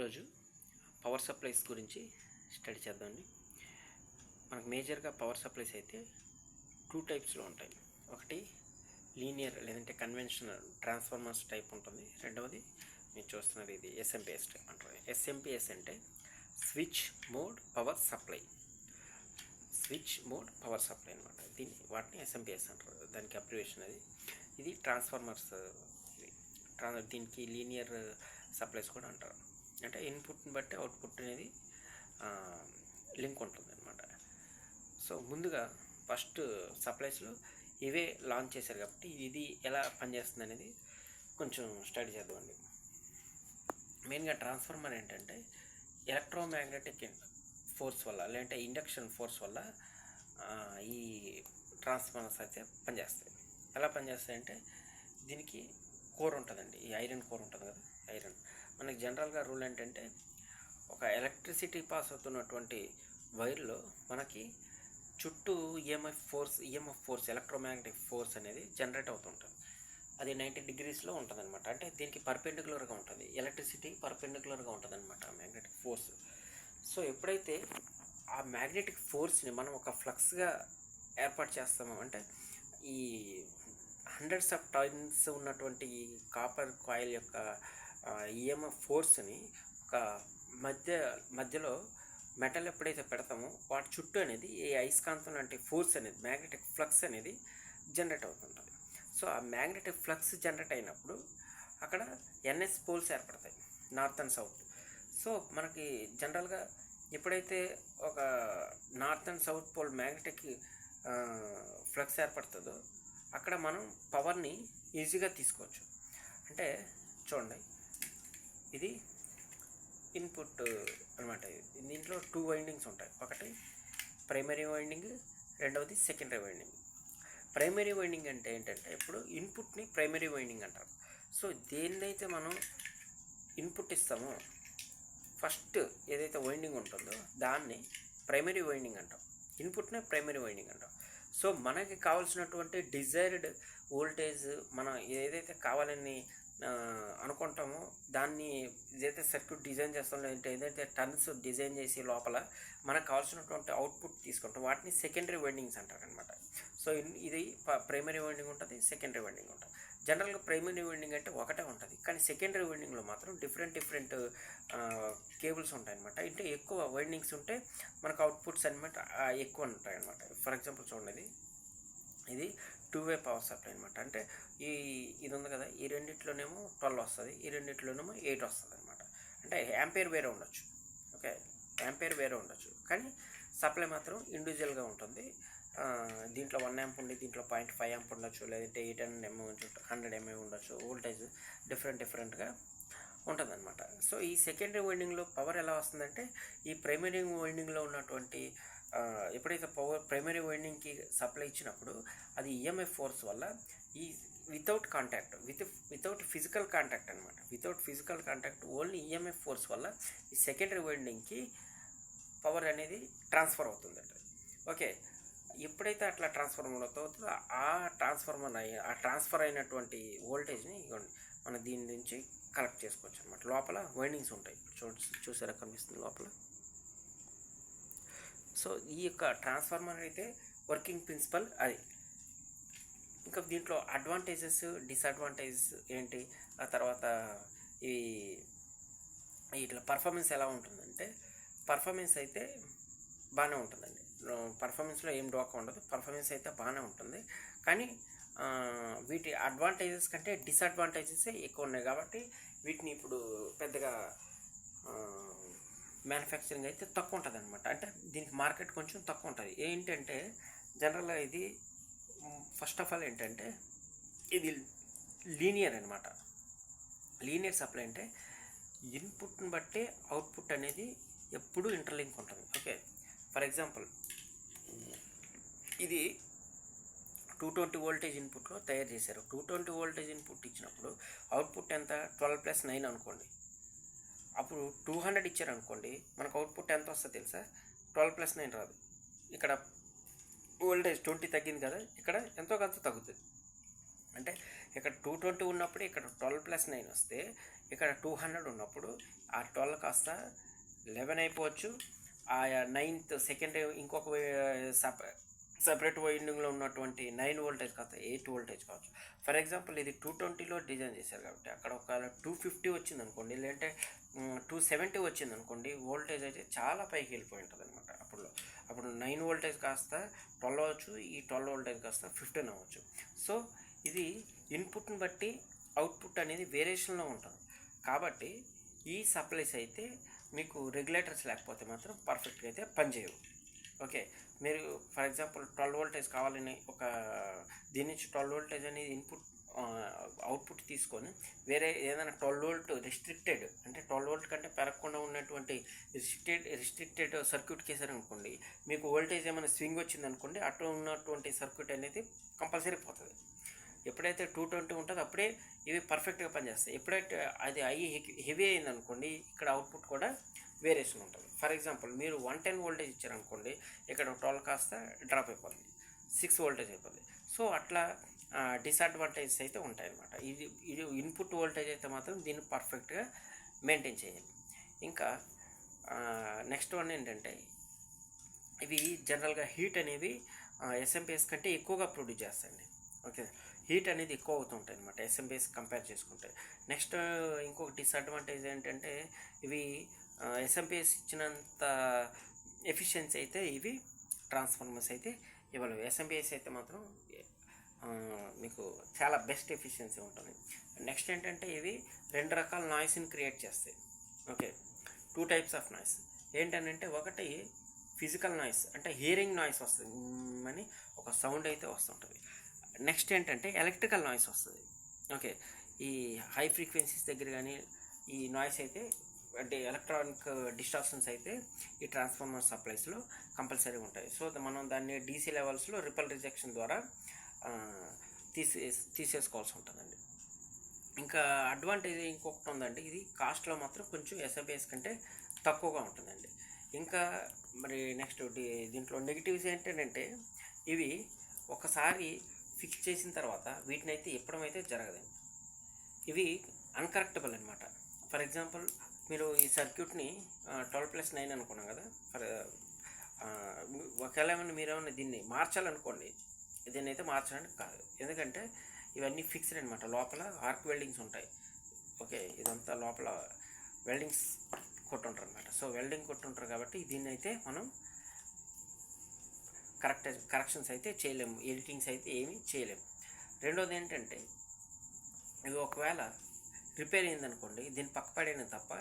ఈరోజు power supplies గురించి study చేద్దామండి. మనకు మేజర్గా పవర్ సప్లైస్ అయితే టూ టైప్స్లో ఉంటాయి. ఒకటి లీనియర్ లేదంటే కన్వెన్షనల్ ట్రాన్స్ఫార్మర్స్ టైప్ ఉంటుంది. రెండవది మీరు చూస్తున్నారు ఇది ఎస్ఎంపిఎస్ టైప్ అంటారు. ఎస్ఎంపిఎస్ అంటే switch mode power supply. Switch mode power supply అనమాట. వాటిని ఎస్ఎంపిఎస్ అంటారు. దానికి అబ్రివేషన్ అది. ఇది ట్రాన్స్ఫార్మర్స్. దీనికి లీనియర్ సప్లైస్ కూడా అంటారు. అంటే ఇన్పుట్ని బట్టి అవుట్పుట్ అనేది లింక్ ఉంటుంది అనమాట. సో ముందుగా ఫస్ట్ సప్లైస్లో ఇవే లాంచ్ చేశారు కాబట్టి ఇది ఎలా పనిచేస్తుంది అనేది కొంచెం స్టడీ చేద్దామండి. మెయిన్గా ట్రాన్స్ఫార్మర్ ఏంటంటే ఎలక్ట్రోమాగ్నెటిక్ ఫోర్స్ వల్ల లేదంటే ఇండక్షన్ ఫోర్స్ వల్ల ఈ ట్రాన్స్ఫార్మర్స్ అయితే పనిచేస్తాయి. ఎలా పనిచేస్తాయంటే దీనికి కోర్ ఉంటుందండి. ఈ ఐరన్ కోర్ ఉంటుంది కదా, ఐరన్. మనకి జనరల్గా రూల్ ఏంటంటే ఒక ఎలక్ట్రిసిటీ పాస్ అవుతున్నటువంటి వైర్లో మనకి చుట్టూ ఈఎంఎఫ్ ఫోర్స్ ఎలక్ట్రోమాగ్నెటిక్ ఫోర్స్ అనేది జనరేట్ అవుతుంటుంది. అది 90 degreesలో ఉంటుంది అనమాట. అంటే దీనికి పర్పెండిక్యులర్గా ఉంటుంది, ఎలక్ట్రిసిటీ పర్పెండిక్యులర్గా ఉంటుంది అనమాట మ్యాగ్నెటిక్ ఫోర్స్. సో ఎప్పుడైతే ఆ మ్యాగ్నెటిక్ ఫోర్స్ని మనం ఒక ఫ్లక్స్గా ఏర్పాటు చేస్తామో, అంటే ఈ హండ్రెడ్స్ ఆఫ్ టైమ్స్ ఉన్నటువంటి ఈ కాపర్ కాయిల్ యొక్క ఈఎంఎఫ్ ఫోర్స్ని ఒక మధ్యలో మెటల్ ఎప్పుడైతే పెడతామో వాటి చుట్టూ అనేది ఈ అయస్కాంతం లాంటి ఫోర్స్ అనేది మ్యాగ్నెటిక్ ఫ్లక్స్ అనేది జనరేట్ అవుతుంటుంది. సో ఆ మ్యాగ్నెటిక్ ఫ్లక్స్ జనరేట్ అయినప్పుడు అక్కడ ఎన్ఎస్ పోల్స్ ఏర్పడతాయి, నార్త్ అండ్ సౌత్. సో మనకి జనరల్గా ఎప్పుడైతే ఒక north and south pole magnetic flux ఏర్పడుతుందో అక్కడ మనం పవర్ని ఈజీగా తీసుకోవచ్చు. అంటే చూడండి, ఇది ఇన్పుట్ అనమాట. దీంట్లో 2 వైండింగ్స్ ఉంటాయి. ఒకటి ప్రైమరీ వైండింగ్, రెండవది సెకండరీ వైండింగ్. ప్రైమరీ వైండింగ్ అంటే ఏంటంటే ఇప్పుడు ఇన్పుట్ని ప్రైమరీ వైండింగ్ అంటారు. సో దేన్నైతే మనం ఇన్పుట్ ఇస్తామో ఫస్ట్ ఏదైతే వైండింగ్ ఉంటుందో దాన్ని ప్రైమరీ వైండింగ్ అంటాం, ఇన్పుట్నే ప్రైమరీ వైండింగ్ అంటాం. సో మనకి కావాల్సినటువంటి డిజైర్డ్ వోల్టేజ్ మనం ఏదైతే కావాలని అనుకుంటామో దాన్ని ఏదైతే సర్క్యూట్ డిజైన్ చేస్తాం, లేదంటే ఏదైతే టర్న్స్ డిజైన్ చేసి లోపల మనకు కావాల్సినటువంటి అవుట్పుట్ తీసుకుంటాం, వాటిని సెకండరీ వైండింగ్స్ అంటారు అనమాట. సో ఇది ప్రైమరీ వైండింగ్ ఉంటుంది, సెకండరీ వైండింగ్ ఉంటుంది. జనరల్గా ప్రైమరీ వైండింగ్ అంటే ఒకటే ఉంటుంది, కానీ సెకండరీ వైండింగ్లో మాత్రం డిఫరెంట్ కేబుల్స్ ఉంటాయి అనమాట. అంటే ఎక్కువ వైండింగ్స్ ఉంటే మనకు అవుట్పుట్స్ అనమాట ఎక్కువ ఉంటాయి అనమాట. ఫర్ ఎగ్జాంపుల్ చూడండి, ఇది 2-way పవర్ సప్లై అనమాట. అంటే ఇది ఉంది కదా, ఈ రెండిట్లోనేమో 12 వస్తుంది, ఈ రెండిట్లోనేమో 8 వస్తుంది అనమాట. అంటే యాంపేర్ వేరే ఉండొచ్చు, ఓకే, యాంపేర్ వేరే ఉండొచ్చు, కానీ సప్లై మాత్రం ఇండివిజువల్గా ఉంటుంది. దీంట్లో 1 amp ఉండి దీంట్లో 0.5 amp ఉండొచ్చు, లేదంటే 800 mA ఉండొచ్చు, 100 mA ఉండొచ్చు. వోల్టేజ్ డిఫరెంట్గా ఉంటుంది అనమాట. సో ఈ సెకండరీ వైండింగ్లో పవర్ ఎలా వస్తుందంటే ఈ ప్రైమరీ వైండింగ్లో ఉన్నటువంటి ఎప్పుడైతే ప్రైమరీ వైండింగ్కి సప్లై ఇచ్చినప్పుడు అది ఈఎంఎఫ్ ఫోర్స్ వల్ల ఈ వితౌట్ ఫిజికల్ కాంటాక్ట్ అనమాట, without physical contact only EMF force వల్ల ఈ సెకండరీ వైండింగ్కి పవర్ అనేది ట్రాన్స్ఫర్ అవుతుందండి. ఓకే, ఎప్పుడైతే అట్లా ట్రాన్స్ఫార్మర్ అవుతుందో ఆ ట్రాన్స్ఫర్ అయినటువంటి వోల్టేజ్ని మనం దీని నుంచి కలెక్ట్ చేసుకోవచ్చు అనమాట. లోపల వైండింగ్స్ ఉంటాయి, చూసారా కనిపిస్తుంది లోపల. సో ఈ యొక్క ట్రాన్స్ఫార్మర్ అయితే వర్కింగ్ ప్రిన్సిపల్ అది. ఇంకా దీంట్లో అడ్వాంటేజెస్ డిసడ్వాంటేజెస్ ఏంటి, ఆ తర్వాత ఇట్లా పర్ఫార్మెన్స్ ఎలా ఉంటుందంటే పర్ఫార్మెన్స్ అయితే బాగానే ఉంటుందండి. పర్ఫార్మెన్స్లో ఏం డోకా ఉండదు, పర్ఫార్మెన్స్ అయితే బాగానే ఉంటుంది. కానీ వీటి అడ్వాంటేజెస్ కంటే డిసడ్వాంటేజెస్ ఎక్కువ ఉన్నాయి కాబట్టి వీటిని ఇప్పుడు పెద్దగా మ్యానుఫ్యాక్చరింగ్ అయితే తక్కువ ఉంటుంది అనమాట. అంటే దీనికి మార్కెట్ కొంచెం తక్కువ ఉంటుంది. ఏంటంటే జనరల్గా ఇది ఫస్ట్ ఆఫ్ ఆల్ ఏంటంటే ఇది లీనియర్ అనమాట. లీనియర్ సప్లై అంటే ఇన్పుట్ని బట్టే అవుట్పుట్ అనేది ఎప్పుడూ ఇంటర్లింక్ ఉంటుంది. ఓకే, ఫర్ ఎగ్జాంపుల్ ఇది 220 వోల్టేజ్ ఇన్పుట్లో తయారు చేశారు. 220 వోల్టేజ్ ఇన్పుట్ ఇచ్చినప్పుడు అవుట్పుట్ ఎంత 12+9 అనుకోండి. అప్పుడు 200 ఇచ్చారు అనుకోండి, మనకు అవుట్పుట్ ఎంత వస్తుంది తెలుసా? 12+9 రాదు. ఇక్కడ వోల్టేజ్ 20 తగ్గింది కదా, ఇక్కడ ఎంతో కొంత తగ్గుతుంది. అంటే ఇక్కడ 220 ఉన్నప్పుడు ఇక్కడ 12+9 వస్తే ఇక్కడ 200 ఉన్నప్పుడు ఆ 12 కాస్త 11 అయిపోవచ్చు. ఆ 9th సెకండ్ ఇంకొక సపరేట్ వైండింగ్లో ఉన్నటువంటి 9 వోల్టేజ్ కాస్త 8 వోల్టేజ్ కావచ్చు. ఫర్ ఎగ్జాంపుల్ ఇది 220లో డిజైన్ చేశారు కాబట్టి అక్కడ ఒక 250 వచ్చింది అనుకోండి, లేదంటే 270 వచ్చింది అనుకోండి, వోల్టేజ్ అయితే చాలా పైకి వెళ్ళిపోయి ఉంటుంది అనమాట. అప్పుడు 9 వోల్టేజ్ కాస్త 12 అవ్వచ్చు, ఈ 12 వోల్టేజ్ కాస్త 15 అవ్వచ్చు. సో ఇది ఇన్పుట్ని బట్టి అవుట్పుట్ అనేది వేరియేషన్లో ఉంటుంది. కాబట్టి ఈ సప్లైస్ అయితే మీకు రెగ్యులేటర్స్ లేకపోతే మాత్రం పర్ఫెక్ట్గా అయితే పనిచేయవు. ఓకే, మీరు ఫర్ ఎగ్జాంపుల్ 12 వోల్టేజ్ కావాలని ఒక దీని నుంచి 12 వోల్టేజ్ అనేది ఇన్పుట్ అవుట్పుట్ తీసుకొని వేరే ఏదైనా 12 వోల్ట్ రిస్ట్రిక్టెడ్, అంటే 12 వోల్ట్ కంటే పెరగకుండా ఉన్నటువంటి రిస్ట్రిక్టెడ్ సర్క్యూట్ కేసారనుకోండి, మీకు వోల్టేజ్ ఏమైనా స్వింగ్ వచ్చిందనుకోండి, అటు ఉన్నటువంటి సర్క్యూట్ అనేది కంపల్సరీ పోతుంది. ఎప్పుడైతే 220 ఉంటుందో అప్పుడే ఇవి పర్ఫెక్ట్గా పనిచేస్తాయి. ఎప్పుడైతే అది హెవీ అయిందనుకోండి, ఇక్కడ అవుట్పుట్ కూడా వేరియేషన్ ఉంటుంది. ఫర్ ఎగ్జాంపుల్ మీరు 110 వోల్టేజ్ ఇచ్చారనుకోండి, ఇక్కడ 12 కాస్త డ్రాప్ అయిపోతుంది, 6 వోల్టేజ్ అయిపోతుంది. సో అట్లా డిసడ్వాంటేజెస్ అయితే ఉంటాయన్నమాట. ఇది ఇన్పుట్ వోల్టేజ్ అయితే మాత్రం దీన్ని పర్ఫెక్ట్గా మెయింటైన్ చేయాలి. ఇంకా నెక్స్ట్ వన్ ఏంటంటే, ఇవి జనరల్గా హీట్ అనేవి ఎస్ఎంపిఎస్ కంటే ఎక్కువగా ప్రొడ్యూస్ చేస్తాయండి. ఓకే, హీట్ అనేది ఎక్కువ అవుతుంటాయి అనమాట ఎస్ఎంపిఎస్ కంపేర్ చేసుకుంటే. నెక్స్ట్ ఇంకొక డిసడ్వాంటేజ్ ఏంటంటే, ఇవి ఎస్ఎంపిఎస్ ఇచ్చినంత ఎఫిషియన్సీ అయితే ఇవి ట్రాన్స్ఫార్మర్స్ అయితే ఇవ్వలేవు. ఎస్ఎంపిఎస్ అయితే మాత్రం మీకు చాలా బెస్ట్ ఎఫిషియన్సీ ఉంటుంది. నెక్స్ట్ ఏంటంటే, ఇవి 2 రకాల నాయిస్ని క్రియేట్ చేస్తాయి. ఓకే, 2 టైప్స్ ఆఫ్ నాయిస్ ఏంటంటే, ఒకటి ఫిజికల్ నాయిస్, అంటే హియరింగ్ నాయిస్ వస్తుంది అని ఒక సౌండ్ అయితే వస్తుంటుంది. నెక్స్ట్ ఏంటంటే ఎలక్ట్రికల్ నాయిస్ వస్తుంది. ఓకే, ఈ హై ఫ్రీక్వెన్సీస్ దగ్గర కానీ ఈ నాయిస్ అయితే, అంటే ఎలక్ట్రానిక్ డిస్టార్షన్స్ అయితే ఈ ట్రాన్స్ఫార్మర్ సప్లైస్లో కంపల్సరీ ఉంటాయి. సో మనం దాన్ని డీసీ లెవెల్స్లో రిపల్ రిజెక్షన్ ద్వారా తీసేసుకోవాల్సి ఉంటుందండి. ఇంకా అడ్వాంటేజ్ ఇంకొకటి ఉందండి, ఇది కాస్ట్లో మాత్రం కొంచెం ఎస్ఎంపిఎస్ కంటే తక్కువగా ఉంటుందండి. ఇంకా మరి నెక్స్ట్ దీంట్లో నెగిటివ్స్ ఏంటంటే, ఇవి ఒకసారి ఫిక్స్ చేసిన తర్వాత వీటిని అయితే ఎప్పడం అయితే జరగదండి. ఇవి అన్కరెక్టబుల్ అనమాట. ఫర్ ఎగ్జాంపుల్ మీరు ఈ సర్క్యూట్ని 12+9 అనుకున్నాం కదా, ఒకవేళ ఏమైనా మీరు ఏమైనా దీన్ని మార్చాలనుకోండి, దీన్ని అయితే మార్చడానికి కాదు, ఎందుకంటే ఇవన్నీ ఫిక్స్డ్ అనమాట. లోపల ఆర్క్ వెల్డింగ్స్ ఉంటాయి. ఓకే, ఇదంతా లోపల వెల్డింగ్స్ కొట్టుంటారు అనమాట. సో వెల్డింగ్ కొట్టుంటారు కాబట్టి దీన్ని అయితే మనం కరెక్షన్స్ అయితే చేయలేము, ఎడిటింగ్స్ అయితే ఏమీ చేయలేము. రెండోది ఏంటంటే, ఇవి ఒకవేళ రిపేర్ అయిందనుకోండి, దీన్ని పక్కపడేయడం తప్ప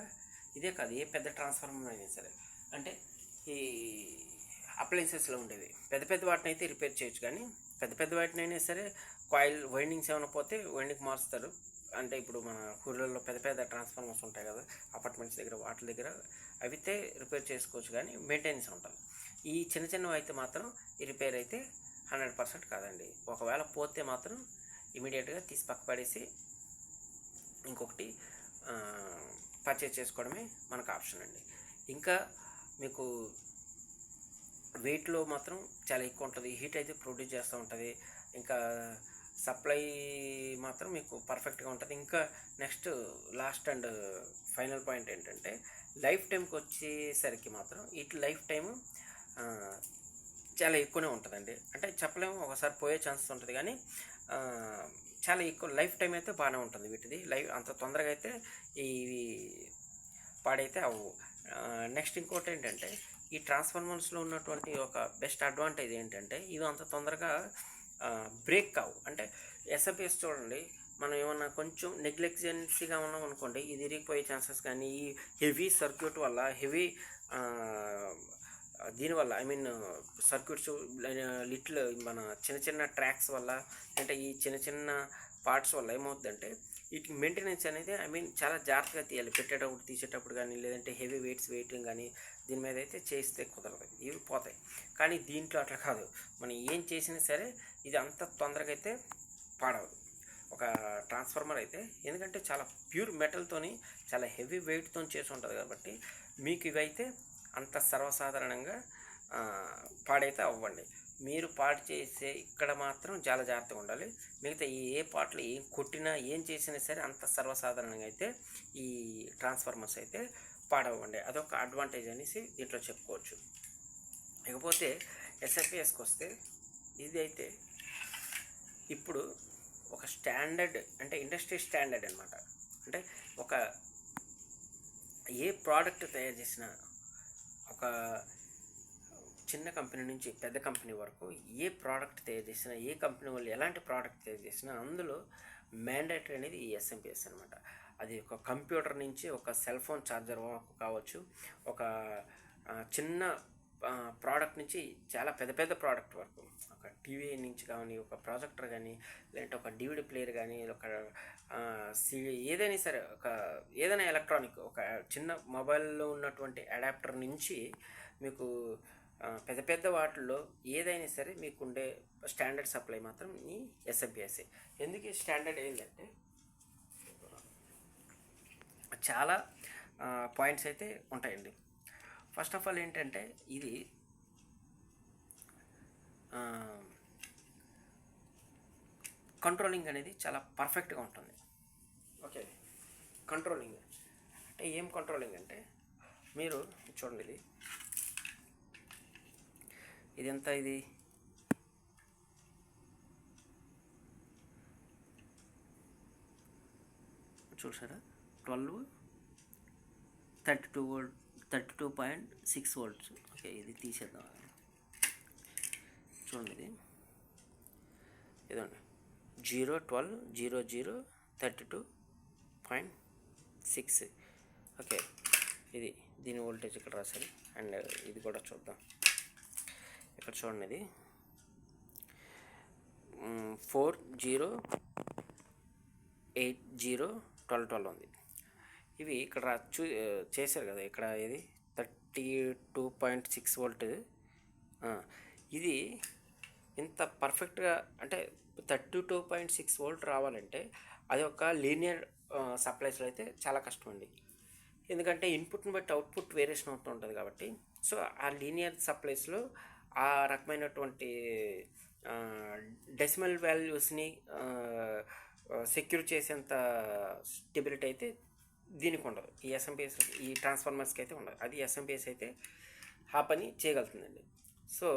ఇదే కాదు, ఏ పెద్ద ట్రాన్స్ఫార్మర్ అయినా సరే, అంటే ఈ అప్లయన్సెస్లో ఉండేవి పెద్ద వాటిని అయితే రిపేర్ చేయొచ్చు, కానీ పెద్ద వాటిని అయినా సరే కాయిల్ వైండింగ్స్ ఏమైనా పోతే వైండింగ్ మారుస్తారు. అంటే ఇప్పుడు మన ఊళ్ళల్లో పెద్ద ట్రాన్స్ఫార్మర్స్ ఉంటాయి కదా, అపార్ట్మెంట్స్ దగ్గర, వాటి దగ్గర అవితే రిపేర్ చేసుకోవచ్చు, కానీ మెయింటెనెన్స్ ఉంటుంది. ఈ చిన్నవి అయితే మాత్రం ఈ రిపేర్ అయితే 100% కాదండి. ఒకవేళ పోతే మాత్రం ఇమీడియట్గా తీసి పక్క పడేసి ఇంకొకటి పర్చేజ్ చేసుకోవడమే మనకు ఆప్షన్ అండి. ఇంకా మీకు వెయిట్లో మాత్రం చాలా ఎక్కువ ఉంటుంది, హీట్ అయితే ప్రొడ్యూస్ చేస్తూ ఉంటుంది. ఇంకా సప్లై మాత్రం మీకు పర్ఫెక్ట్గా ఉంటుంది. ఇంకా next last and final point ఏంటంటే, లైఫ్ టైంకి వచ్చేసరికి మాత్రం ఇటు లైఫ్ టైము చాలా ఎక్కువనే ఉంటుందండి. అంటే చెప్పలేము, ఒకసారి పోయే ఛాన్సెస్ ఉంటుంది, కానీ చాలా ఎక్కువ లైఫ్ టైం అయితే బాగానే ఉంటుంది వీటిది. అంత తొందరగా అయితే ఇవి పాడైతే అవ్వవు. నెక్స్ట్ ఇంకోటి ఏంటంటే, ఈ ట్రాన్స్ఫార్మర్స్లో ఉన్నటువంటి ఒక బెస్ట్ అడ్వాంటేజ్ ఏంటంటే, ఇవి అంత తొందరగా బ్రేక్ కావు. అంటే ఎస్ఎంపిఎస్ చూడండి, మనం ఏమన్నా కొంచెం నెగ్లెక్జెన్సీగా ఉన్నాం అనుకోండి, ఇది ఇరిగిపోయే ఛాన్సెస్, కానీ ఈ హెవీ సర్క్యూట్ వల్ల, హెవీ దీనివల్ల సర్క్యూట్స్ లిటిల్ మన చిన్న ట్రాక్స్ వల్ల, అంటే ఈ చిన్న పార్ట్స్ వల్ల ఏమవుతుందంటే, వీటికి మెయింటెనెన్స్ అనేది చాలా జాగ్రత్తగా తీయాలి. పెట్టేటప్పుడు, తీసేటప్పుడు కానీ, లేదంటే హెవీ వెయిటింగ్ కానీ దీని మీద అయితే చేస్తే కుదరదు, ఇవి పోతాయి. కానీ దీంట్లో అట్లా కాదు, మనం ఏం చేసినా సరే ఇది అంత తొందరగా అయితే పాడవదు ఒక ట్రాన్స్ఫార్మర్ అయితే. ఎందుకంటే చాలా ప్యూర్ మెటల్తోని, చాలా హెవీ వెయిట్తో చేసి ఉంటుంది కాబట్టి మీకు ఇవైతే అంత సర్వసాధారణంగా పాడైతే అవ్వండి. మీరు పార్ట్ చేసే ఇక్కడ మాత్రం చాలా జాగ్రత్తగా ఉండాలి. మిగతా ఏ పార్ట్లు ఏం కొట్టినా ఏం చేసినా సరే అంత సర్వసాధారణంగా అయితే ఈ ట్రాన్స్ఫార్మర్స్ అయితే పాడవండి. అదొక అడ్వాంటేజ్ అనేసి దీంట్లో చెప్పుకోవచ్చు. ఇకపోతే ఎస్ఎంపిఎస్కి వస్తే ఇది అయితే ఇప్పుడు ఒక స్టాండర్డ్ అంటే ఇండస్ట్రీ స్టాండర్డ్ అనమాట. అంటే ఒక ఏ ప్రోడక్ట్ తయారు చేసినా ఒక చిన్న కంపెనీ నుంచి పెద్ద కంపెనీ వరకు ఏ ప్రోడక్ట్ తయారు చేసినా ఏ కంపెనీ వాళ్ళు ఎలాంటి ప్రోడక్ట్ తయారు చేసినా అందులో మ్యాండేటరీ అనేది ఈ ఎస్ఎంపిఎస్ అనమాట. అది ఒక కంప్యూటర్ నుంచి ఒక సెల్ ఫోన్ ఛార్జర్ వరకు కావచ్చు, ఒక చిన్న ప్రోడక్ట్ నుంచి చాలా పెద్ద పెద్ద ప్రోడక్ట్ వరకు, ఒక టీవీ నుంచి కానీ ఒక ప్రాజెక్టర్ కానీ లేదంటే ఒక డివిడి ప్లేయర్ కానీ ఒక ఏదైనా సరే ఏదైనా ఎలక్ట్రానిక్ ఒక చిన్న మొబైల్లో ఉన్నటువంటి అడాప్టర్ నుంచి మీకు పెద్ద పెద్ద వాటిల్లో ఏదైనా సరే మీకు ఉండే స్టాండర్డ్ సప్లై మాత్రం ఈ ఎస్ఎంపిఎస్ఏ. ఎందుకు ఈ స్టాండర్డ్ ఏంటంటే చాలా పాయింట్స్ అయితే ఉంటాయండి. ఫస్ట్ ఆఫ్ ఆల్ ఏంటంటే ఇది కంట్రోలింగ్ అనేది చాలా పర్ఫెక్ట్గా ఉంటుంది. ఓకే, కంట్రోలింగ్ అంటే ఏం కంట్రోలింగ్ అంటే మీరు చూడండి, ఇది ఎంత, ఇది చూసారా 32 వోల్ట్ 32.6 వోల్ట్స్. ఓకే, ఇది తీసేద్దాం. చూడండి, ఇదండి 0, 12, 0, 0, 32.6. ఓకే, ఇది దీని వోల్టేజ్ ఇక్కడ రాశారు. అండ్ ఇది కూడా చూద్దాం. ఇక్కడ చూడండి, ఇది 40801212 ఉంది. ఇవి ఇక్కడ చేశారు కదా, ఇక్కడ ఇది 32.6 వోల్ట్. ఇది ఇంత పర్ఫెక్ట్గా అంటే 32.6 వోల్ట్ రావాలంటే అది ఒక లీనియర్ సప్లైస్లో అయితే చాలా కష్టం అండి. ఎందుకంటే ఇన్పుట్ని బట్టి అవుట్పుట్ వేరియేషన్ అవుతూ ఉంటుంది కాబట్టి. సో ఆ లీనియర్ సప్లైస్లో ఆ రకమైనటువంటి డెసిమల్ వాల్యూస్ని సెక్యూర్ చేసేంత స్టెబిలిటీ అయితే దీనికి ఉండదు. ఈ ఎస్ఎంపిఎస్ ఈ ట్రాన్స్ఫార్మర్స్కి అయితే ఉండదు. అది ఎస్ఎంపిఎస్ అయితే ఆ పని చేయగలుగుతుందండి. సో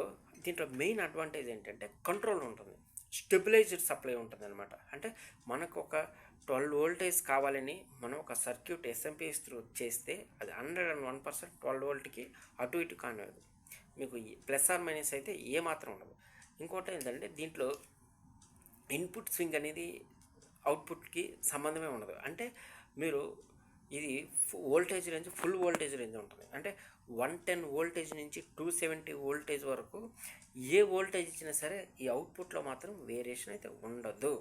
దీంట్లో మెయిన్ అడ్వాంటేజ్ ఏంటంటే కంట్రోల్ ఉంటుంది, స్టెబిలైజ్డ్ సప్లై ఉంటుంది అనమాట. అంటే మనకు ఒక 12 వోల్టేజ్ కావాలని మనం ఒక సర్క్యూట్ ఎస్ఎంపిఎస్ త్రూ చేస్తే అది 101% 12 వోల్ట్కి అటు ఇటు కానివ్వదు. మీకు ప్లస్ ఆర్ మైనస్ అయితే ఏమాత్రం ఉండదు. ఇంకోటి ఏంటంటే దీంట్లో ఇన్పుట్ స్వింగ్ అనేది అవుట్పుట్కి సంబంధమే ఉండదు. అంటే మీరు ఇది voltage range full voltage range ఉంటుంది. అంటే 110 వోల్టేజ్ నుంచి 270 వోల్టేజ్ వరకు ఏ వోల్టేజ్ ఇచ్చినా సరే ఈ అవుట్పుట్లో మాత్రం వేరియేషన్ అయితే ఉండదు.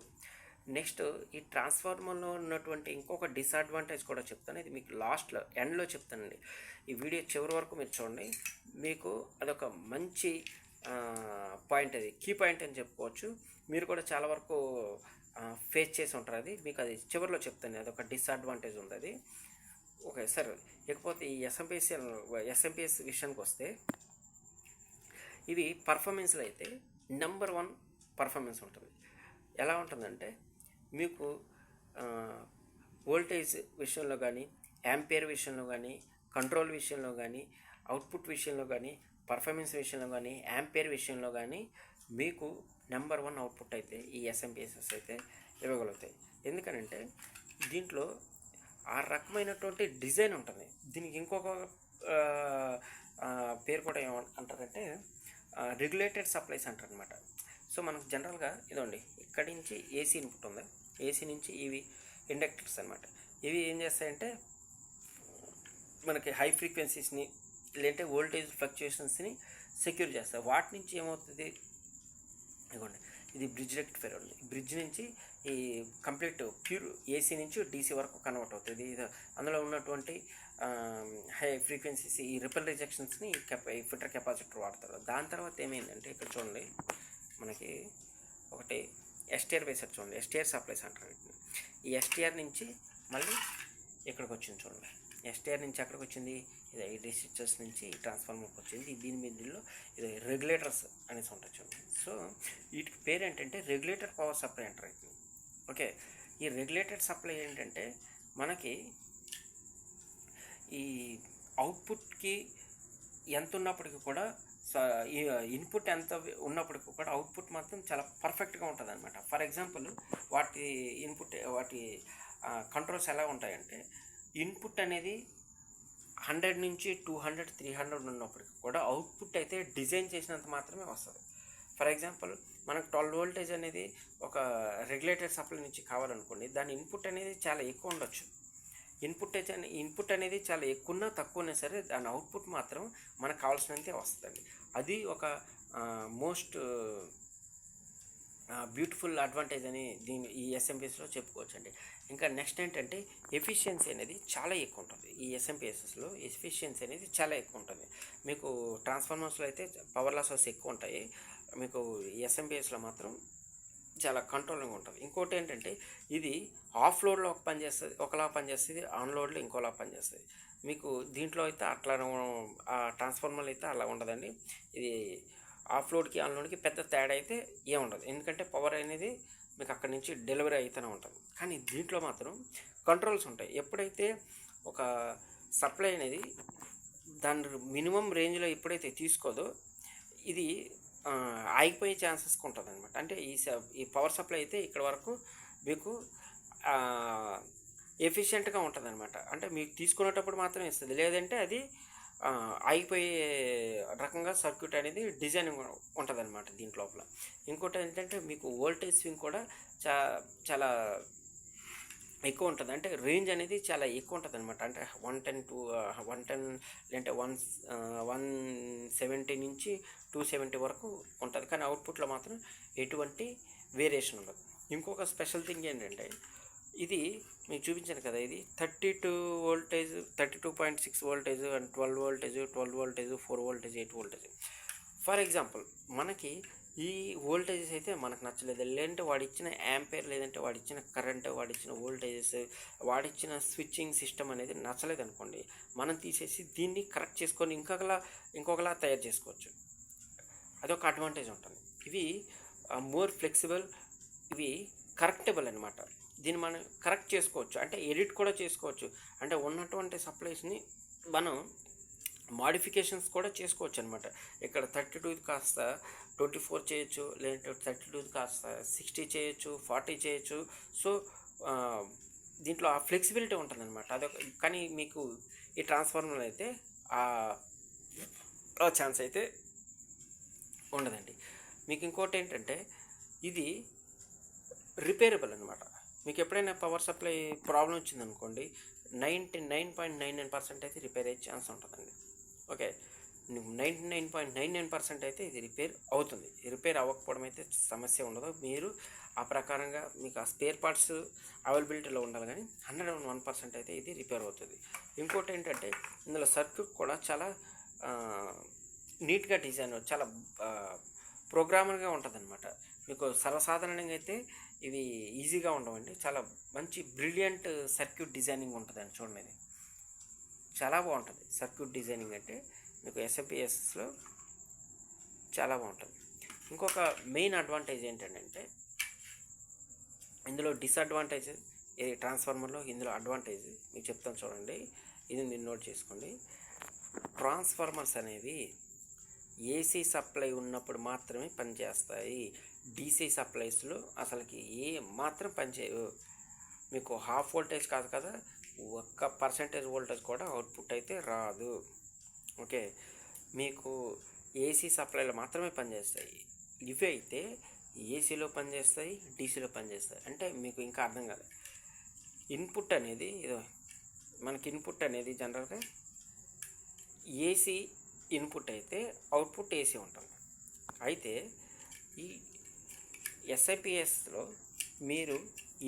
నెక్స్ట్ ఈ ట్రాన్స్ఫార్మర్లో ఉన్నటువంటి ఇంకొక డిసడ్వాంటేజ్ కూడా చెప్తాను. ఇది మీకు లాస్ట్లో ఎండ్లో చెప్తానండి. ఈ వీడియో చివరి వరకు మీరు చూడండి. మీకు అదొక మంచి పాయింట్, అది కీ పాయింట్ అని చెప్పుకోవచ్చు. మీరు కూడా చాలా వరకు ఫేస్ చేసి ఉంటారు. అది మీకు అది చివరిలో చెప్తాను. అదొక డిసడ్వాంటేజ్ ఉంది అది. ఓకే సార్, ఇకపోతే ఈ ఎస్ఎంపిఎస్ విషయానికి వస్తే ఇవి పర్ఫార్మెన్స్లో అయితే నెంబర్ 1 పర్ఫార్మెన్స్ ఉంటుంది. ఎలా ఉంటుందంటే మీకు వోల్టేజ్ విషయంలో కానీ, యాంపియర్ విషయంలో కానీ, కంట్రోల్ విషయంలో కానీ, అవుట్పుట్ విషయంలో కానీ, పర్ఫార్మెన్స్ విషయంలో కానీ, యాంపియర్ విషయంలో కానీ మీకు నెంబర్ 1 అవుట్పుట్ అయితే ఈ ఎస్ఎంపిఎస్ఎస్ అయితే ఇవ్వగలుగుతాయి. ఎందుకనంటే దీంట్లో ఆ రకమైనటువంటి డిజైన్ ఉంటుంది. దీనికి ఇంకొక పేరు కూడా ఏమంటారంటే రెగ్యులేటెడ్ సప్లైస్ అంటారు అనమాట. సో మనకు జనరల్గా ఇదండి, ఇక్కడి నుంచి ఏసీ ఇన్పుట్ ఉంది, ఏసీ నుంచి ఇవి ఇండక్టర్స్ అనమాట. ఇవి ఏం చేస్తాయంటే మనకి హై ఫ్రీక్వెన్సీస్ని లేదంటే వోల్టేజ్ ఫ్లక్చుయేషన్స్ని సెక్యూర్ చేస్తాయి. వాటి నుంచి ఏమవుతుంది, ఇదిగోండి ఇది బ్రిడ్జ్ రెక్టిఫైర్ ఉంది. బ్రిడ్జ్ నుంచి ఈ కంప్లీట్ ప్యూర్ ఏసీ నుంచి డీసీ వరకు కన్వర్ట్ అవుతుంది. ఇది అందులో ఉన్నటువంటి హై ఫ్రీక్వెన్సీస్ ఈ రిపల్ రిజెక్షన్స్ని ఈ ఫిల్టర్ కెపాసిటర్ వాడతారు. దాని తర్వాత ఏమైందంటే ఇక్కడ చూడండి, మనకి ఒకటి ఎస్టీఆర్ వేసారు చూడండి, ఎస్టీఆర్ సప్లైస్ అంటారు. ఈ ఎస్టీఆర్ నుంచి మళ్ళీ ఇక్కడికి వచ్చింది చూడండి, ఎస్టీఆర్ నుంచి ఎక్కడికి వచ్చింది, ఇది రెసిస్టర్స్ నుంచి ట్రాన్స్ఫార్మర్కి వచ్చింది. దీని మీదలో ఇది రెగ్యులేటర్స్ అనేసి ఉంటుంది చూడండి. సో వీటికి పేరు ఏంటంటే రెగ్యులేటర్ పవర్ సప్లై అంటారు ఇది. ఓకే, ఈ రెగ్యులేటెడ్ సప్లై ఏంటంటే మనకి ఈ అవుట్పుట్కి ఎంత ఉన్నప్పటికీ కూడా ఇన్పుట్ ఎంత ఉన్నప్పటికీ కూడా అవుట్పుట్ మాత్రం చాలా పర్ఫెక్ట్గా ఉంటుంది అనమాట. ఫర్ ఎగ్జాంపుల్ వాటి కంట్రోల్స్ ఎలా ఉంటాయంటే, ఇన్పుట్ అనేది 100 నుంచి 200 300 ఉన్నప్పటికీ కూడా అవుట్పుట్ అయితే డిజైన్ చేసినంత మాత్రమే వస్తుంది. ఫర్ ఎగ్జాంపుల్ మనకు 12 వోల్టేజ్ అనేది ఒక రెగ్యులేటెడ్ సప్లై నుంచి కావాలనుకోండి, దాని ఇన్పుట్ అనేది చాలా ఎక్కువ ఉండొచ్చు. ఇన్పుట్ అనేది చాలా ఎక్కువన్నా తక్కువన్నా సరే దాని అవుట్పుట్ మాత్రం మనకు కావాల్సినంతే వస్తుందండి. అది ఒక మోస్ట్ బ్యూటిఫుల్ అడ్వాంటేజ్ అని ఈ ఎస్ఎంపిఎస్లో చెప్పుకోవచ్చు అండి. ఇంకా నెక్స్ట్ ఏంటంటే ఎఫిషియన్సీ అనేది చాలా ఎక్కువ ఉంటుంది. ఈ ఎస్ఎంపిఎస్లో ఎఫిషియన్సీ అనేది చాలా ఎక్కువ ఉంటుంది. మీకు ట్రాన్స్ఫార్మర్స్లో అయితే పవర్ లాసెస్ ఎక్కువ ఉంటాయి, మీకు ఎస్ఎంపిఎస్లో మాత్రం చాలా కంట్రోలింగ్ ఉంటుంది. ఇంకోటి ఏంటంటే ఇది ఆఫ్ లోడ్లో ఒకలా పనిచేస్తుంది, ఆన్ లోడ్లో ఇంకోలా పనిచేస్తుంది. మీకు దీంట్లో అయితే అట్లా ట్రాన్స్ఫార్మర్లు అయితే అలా ఉండదండి. ఇది ఆఫ్ లోడ్కి ఆన్ లోడ్కి పెద్ద తేడా అయితే ఏముండదు, ఎందుకంటే పవర్ అనేది మీకు అక్కడి నుంచి డెలివరీ అయితేనే ఉంటుంది. కానీ దీంట్లో మాత్రం కంట్రోల్స్ ఉంటాయి. ఎప్పుడైతే ఒక సప్లై అనేది దాని మినిమం రేంజ్లో ఎప్పుడైతే తీసుకోదో ఇది ఆగిపోయే ఛాన్సెస్ ఉంటుంది అనమాట. అంటే ఈ పవర్ సప్లై అయితే ఇక్కడ వరకు మీకు ఎఫిషియెంట్గా ఉంటుంది అనమాట. అంటే మీకు తీసుకునేటప్పుడు మాత్రం ఇస్తుంది, లేదంటే అది ఆగిపోయే రకంగా సర్క్యూట్ అనేది డిజైనింగ్ ఉంటుంది అనమాట దీంట్ లోపల. ఇంకోటి ఏంటంటే మీకు వోల్టేజ్ స్వింగ్ కూడా చాలా ఎక్కువ ఉంటుంది. అంటే రేంజ్ అనేది చాలా ఎక్కువ ఉంటుంది అనమాట. అంటే 110 లేదంటే 170 నుంచి 270 వరకు ఉంటుంది. కానీ అవుట్పుట్లో మాత్రం ఎటువంటి వేరియేషన్ ఉండదు. ఇంకొక స్పెషల్ థింగ్ ఏంటంటే, ఇది మీకు చూపించాను కదా, ఇది 32 voltage 32.6 voltage and 12 voltage 4 voltage 8 voltage. For example మనకి ఈ వోల్టేజెస్ అయితే మనకు నచ్చలేదు, లేదంటే వాడిచ్చిన యాంపేర్, లేదంటే వాడిచ్చిన కరెంట్, వాడిచ్చిన వోల్టేజెస్, వాడిచ్చిన స్విచ్చింగ్ సిస్టమ్ అనేది నచ్చలేదు అనుకోండి, మనం తీసేసి దీన్ని కరెక్ట్ చేసుకొని ఇంకొకలా తయారు చేసుకోవచ్చు. అదొక అడ్వాంటేజ్ ఉంటుంది. ఇవి మోర్ ఫ్లెక్సిబుల్, ఇవి కరెక్టబుల్ అనమాట. దీన్ని మనం కరెక్ట్ చేసుకోవచ్చు, అంటే ఎడిట్ కూడా చేసుకోవచ్చు. అంటే ఉన్నటువంటి సప్లైస్ని మనం మాడిఫికేషన్స్ కూడా చేసుకోవచ్చు అనమాట. ఇక్కడ 32 కాస్త 24 చేయొచ్చు, లేదంటే 32 కాస్త 60 చేయొచ్చు, 40 చేయొచ్చు. సో దీంట్లో ఆ ఫ్లెక్సిబిలిటీ ఉంటుంది అనమాట. అదొక. కానీ మీకు ఈ ట్రాన్స్ఫార్మర్ అయితే ఆ ఛాన్స్ అయితే ఉండదండి. మీకు ఇంకోటి ఏంటంటే ఇది రిపేరబుల్ అనమాట. మీకు ఎప్పుడైనా పవర్ సప్లై ప్రాబ్లం వచ్చిందనుకోండి, 99.99% అయితే రిపేర్ అయ్యే ఛాన్స్ ఉంటుందండి. ఓకే, 99.99% అయితే ఇది రిపేర్ అవుతుంది. రిపేర్ అవ్వకపోవడం అయితే సమస్య ఉండదు. మీరు ఆ ప్రకారంగా మీకు ఆ స్పేర్ పార్ట్స్ అవైలబిలిటీలో ఉండాలి, కానీ 101% అయితే ఇది రిపేర్ అవుతుంది. ఇంకోటి ఏంటంటే ఇందులో సర్క్యూట్ కూడా చాలా నీట్గా డిజైన్, చాలా ప్రోగ్రామర్గా ఉంటుంది అనమాట. మీకు సర్వసాధారణంగా అయితే ఇవి ఈజీగా ఉండవండి, చాలా మంచి బ్రిలియంట్ సర్క్యూట్ డిజైనింగ్ ఉంటుందండి. చూడండి, ఇది చాలా బాగుంటుంది. సర్క్యూట్ డిజైనింగ్ అంటే మీకు ఎస్ఎంపిఎస్లో చాలా బాగుంటుంది. ఇంకొక మెయిన్ అడ్వాంటేజ్ ఏంటంటే, ఇందులో డిసడ్వాంటేజ్ ఈ ట్రాన్స్ఫార్మర్లో, ఇందులో అడ్వాంటేజ్ మీకు చెప్తాను చూడండి. ఇది మీరు నోట్ చేసుకోండి. ట్రాన్స్ఫార్మర్స్ అనేవి ఏసీ సప్లై ఉన్నప్పుడు మాత్రమే పనిచేస్తాయి. డీసీ సప్లైస్లో అసలుకి ఏ మాత్రం పనిచేయవు. మీకు హాఫ్ వోల్టేజ్ కాదు కదా, 1% వోల్టేజ్ కూడా అవుట్పుట్ అయితే రాదు. ఓకే, మీకు ఏసీ సప్లైలో మాత్రమే పనిచేస్తాయి. ఇవి అయితే ఏసీలో పనిచేస్తాయి, డీసీలో పనిచేస్తాయి. అంటే మీకు ఇంకా అర్థం కాదు. ఇన్పుట్ అనేది మనకి ఇన్పుట్ అనేది జనరల్గా ఏసీ ఇన్పుట్ అయితే అవుట్పుట్ ఏసీ ఉంటుంది. అయితే ఈ ఎస్ఐపిఎస్లో మీరు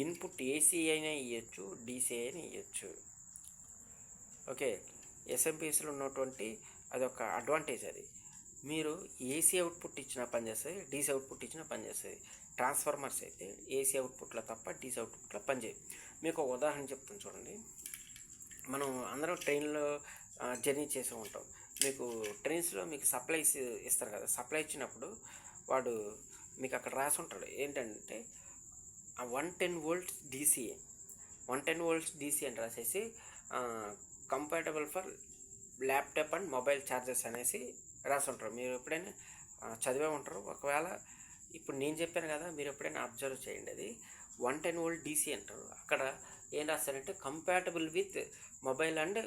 ఇన్పుట్ ఏసీ అయినా ఇవ్వచ్చు, డీసీ అయినా ఇవ్వచ్చు. ఓకే, ఎస్ఐపిఎస్లో ఉన్నటువంటి అదొక అడ్వాంటేజ్. అది మీరు ఏసీ అవుట్పుట్ ఇచ్చినా పనిచేస్తుంది, డీసీ అవుట్పుట్ ఇచ్చినా పనిచేస్తుంది. ట్రాన్స్ఫార్మర్స్ అయితే ఏసీ అవుట్పుట్లో తప్ప డీసీ అవుట్పుట్లో పనిచేయదు. మీకు ఒక ఉదాహరణ చెప్తాను చూడండి. మనం అందరం ట్రైన్లో జర్నీ చేస్తూ ఉంటాం. మీకు ట్రైన్స్లో మీకు సప్లైస్ ఇస్తారు కదా, సప్లై ఇచ్చినప్పుడు వాడు మీకు అక్కడ రాసి ఉంటాడు ఏంటంటే 110 వోల్ట్స్ డీసీఏ, 110 వోల్ట్స్ డీసీ అని రాసేసి compatible for laptop and mobile chargers అనేసి రాసి ఉంటారు. మీరు ఎప్పుడైనా చదివే ఉంటారు. ఒకవేళ ఇప్పుడు నేను చెప్పాను కదా, మీరు ఎప్పుడైనా అబ్జర్వ్ చేయండి. అది 110 వోల్ట్ డీసీ అంటారు. అక్కడ ఏం రాస్తారంటే compatible with mobile and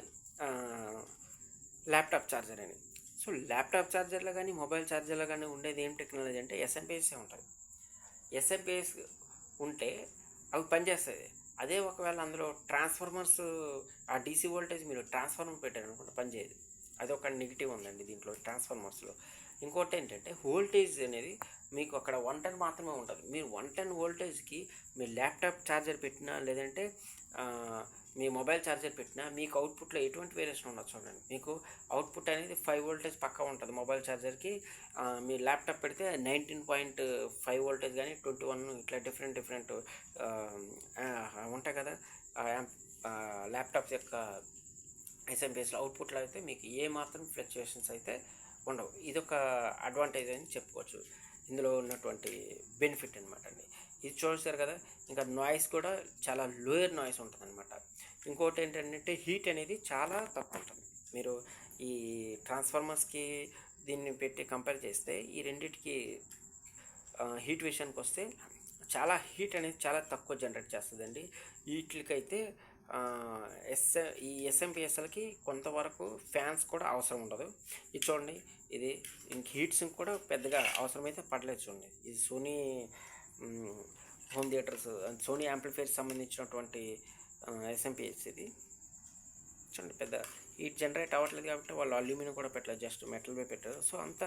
laptop charger అని. సో ల్యాప్టాప్ ఛార్జర్లో కానీ మొబైల్ ఛార్జర్లో కానీ ఉండేది ఏం టెక్నాలజీ అంటే ఎస్ఎంపిఎస్ఏ ఉంటుంది. ఎస్ఎంపిఎస్ ఉంటే అవి పనిచేస్తుంది. అదే ఒకవేళ అందులో ట్రాన్స్ఫార్మర్స్ ఆ డీసీ వోల్టేజ్ మీరు ట్రాన్స్ఫార్మర్ పెట్టారనుకుంటే పనిచేయదు. అదొక నెగిటివ్ ఉందండి దీంట్లో ట్రాన్స్ఫార్మర్స్లో. ఇంకోటి ఏంటంటే వోల్టేజ్ అనేది మీకు అక్కడ 110 మాత్రమే ఉంటుంది. మీరు 110 వోల్టేజ్కి మీ ల్యాప్టాప్ ఛార్జర్ పెట్టినా లేదంటే మీ మొబైల్ ఛార్జర్ పెట్టినా మీకు అవుట్పుట్లో ఎటువంటి వేరియేషన్ ఉండదు. చూడండి, మీకు అవుట్పుట్ అనేది 5 వోల్టేజ్ పక్కా ఉంటుంది మొబైల్ ఛార్జర్కి. మీ ల్యాప్టాప్ పెడితే 19.5 వోల్టేజ్ కానీ 21 ఇట్లా డిఫరెంట్ ఉంటాయి కదా ల్యాప్టాప్స్ యొక్క ఎస్ఎంపిఎస్లో అవుట్పుట్లో అయితే మీకు ఏ మాత్రం ఫ్లక్చుయేషన్స్ అయితే ఉండవు. ఇదొక అడ్వాంటేజ్ అని చెప్పుకోవచ్చు, ఇందులో ఉన్నటువంటి బెనిఫిట్ అనమాట అండి. ఇది చూసారు కదా. ఇంకా నాయిస్ కూడా చాలా లోయర్ నాయిస్ ఉంటుంది అనమాట. ఇంకోటి ఏంటంటే హీట్ అనేది చాలా తక్కువ ఉంటుంది. మీరు ఈ ట్రాన్స్ఫార్మర్స్కి దీన్ని పెట్టి కంపేర్ చేస్తే ఈ రెండింటికి హీట్ విషయానికి వస్తే చాలా హీట్ అనేది చాలా తక్కువ జనరేట్ చేస్తుందండి. వీటికైతే ఈ ఎస్ఎంపిఎస్ఎల్కి కొంతవరకు ఫ్యాన్స్ కూడా అవసరం ఉండదు. ఇది చూడండి, ఇది ఇంక హీట్స్ కూడా పెద్దగా అవసరమైతే పడలేదు. చూడండి, ఇది Sony home theatres Sony amplifiers సంబంధించినటువంటి ఎస్ఎంపిఎస్. ఇది చూడండి, పెద్ద హీట్ జనరేట్ అవ్వట్లేదు కాబట్టి వాళ్ళు అల్యూమినియం కూడా పెట్టలేదు, జస్ట్ మెటల్వే పెట్టారు. సో అంత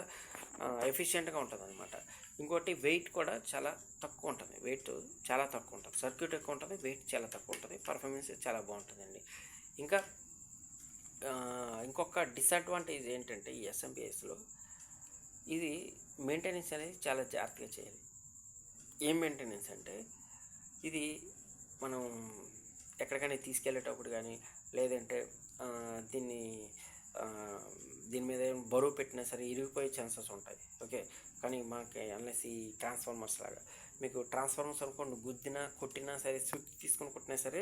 ఎఫిషియెంట్గా ఉంటుంది అనమాట. ఇంకోటి వెయిట్ కూడా చాలా తక్కువ ఉంటుంది. వెయిట్ చాలా తక్కువ ఉంటుంది, సర్క్యూట్ ఎక్కువ ఉంటుంది, వెయిట్ చాలా తక్కువ ఉంటుంది, పర్ఫార్మెన్స్ చాలా బాగుంటుందండి. ఇంకా ఇంకొక డిసడ్వాంటేజ్ ఏంటంటే ఈ ఎస్ఎంపిఎస్లో ఇది మెయింటెనెన్స్ అనేది చాలా జాగ్రత్తగా చేయాలి. ఏం మెయింటెనెన్స్ అంటే ఇది మనం ఎక్కడికైనా తీసుకెళ్ళేటప్పుడు కానీ లేదంటే దీని మీద బరువు పెట్టినా సరే ఇరిగిపోయే ఛాన్సెస్ ఉంటాయి. ఓకే, కానీ మనకి అన్లెస్ ఈ ట్రాన్స్ఫార్మర్స్ లాగా మీకు ట్రాన్స్ఫార్మర్స్ అనుకోండి గుద్దినా కొట్టినా సరే స్విచ్ తీసుకొని కొట్టినా సరే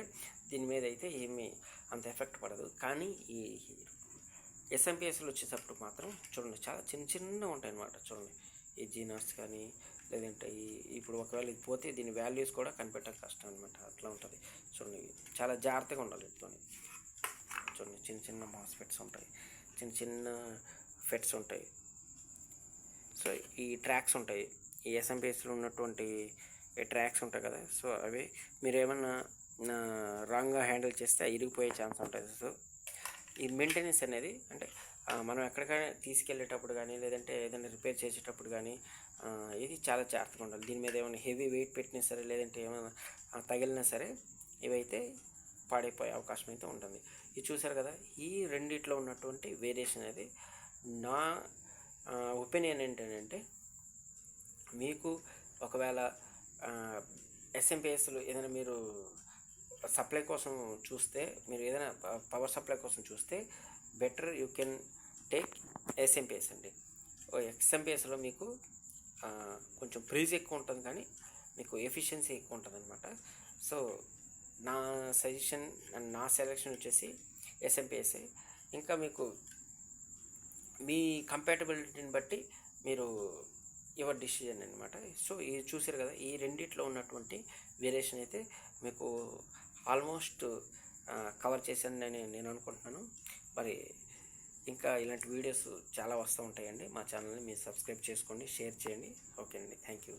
దీని మీద అయితే ఏమీ అంత ఎఫెక్ట్ పడదు. కానీ ఈ ఎస్ఎంపిఎస్లు వచ్చేటప్పుడు మాత్రం చూడండి చాలా చిన్న ఉంటాయి అన్నమాట. చూడండి, ఈ జీనర్స్ కానీ లేదంటే ఇప్పుడు ఒకవేళ ఇది పోతే దీని వాల్యూస్ కూడా కనిపెట్టడం కష్టం అనమాట. అట్లా ఉంటుంది. చూడండి, చాలా జాగ్రత్తగా ఉండాలి వీటితో. చూడండి, చిన్న మాస్ఫెట్స్ ఉంటాయి, చిన్న ఫెట్స్ ఉంటాయి. సో ఈ ట్రాక్స్ ఉంటాయి, ఈ ఎస్ఎంపిఎస్లో ఉన్నటువంటి ట్రాక్స్ ఉంటాయి కదా. సో అవి మీరు ఏమన్నా రాంగ్గా హ్యాండిల్ చేస్తే ఇరిగిపోయే ఛాన్స్ ఉంటుంది. సో ఈ మెయింటెనెన్స్ అనేది అంటే మనం ఎక్కడికైనా తీసుకెళ్ళేటప్పుడు కానీ లేదంటే ఏదైనా రిపేర్ చేసేటప్పుడు కానీ ఇది చాలా జాగ్రత్తగా ఉండాలి. దీని మీద ఏమైనా హెవీ వెయిట్ పెట్టినా సరే లేదంటే ఏమైనా తగిలినా సరే ఇవైతే పాడైపోయే అవకాశం అయితే ఉంటుంది. ఇది చూసారు కదా, ఈ రెండిట్లో ఉన్నటువంటి వేరియేషన్ అనేది నా ఒపీనియన్ ఏంటంటే మీకు ఒకవేళ ఎస్ఎంపిఎస్లు ఏదైనా మీరు సప్లై కోసం చూస్తే, మీరు ఏదైనా పవర్ సప్లై కోసం చూస్తే better you can take SMPS అండి. ఎస్ఎంపిఎస్లో మీకు కొంచెం ప్రైస్ ఎక్కువ ఉంటుంది కానీ మీకు ఎఫిషియన్సీ ఎక్కువ ఉంటుంది అనమాట. సో నా సజెషన్ అండ్ నా సెలెక్షన్ వచ్చేసి ఎస్ఎంపిఎస్ఏ. ఇంకా మీకు మీ కంపాటబిలిటీని బట్టి మీరు యువర్ డిసిజన్ అనమాట. సో ఇది చూసారు కదా, ఈ రెండిట్లో ఉన్నటువంటి వేరియేషన్ అయితే మీకు ఆల్మోస్ట్ కవర్ చేశానని నేను అనుకుంటున్నాను. మరి ఇంకా ఇలాంటి వీడియోస్ చాలా వస్తూ ఉంటాయండి. మా ఛానల్ని మీరు సబ్స్క్రైబ్ చేసుకోండి, షేర్ చేయండి. ఓకే అండి, థ్యాంక్ యూ.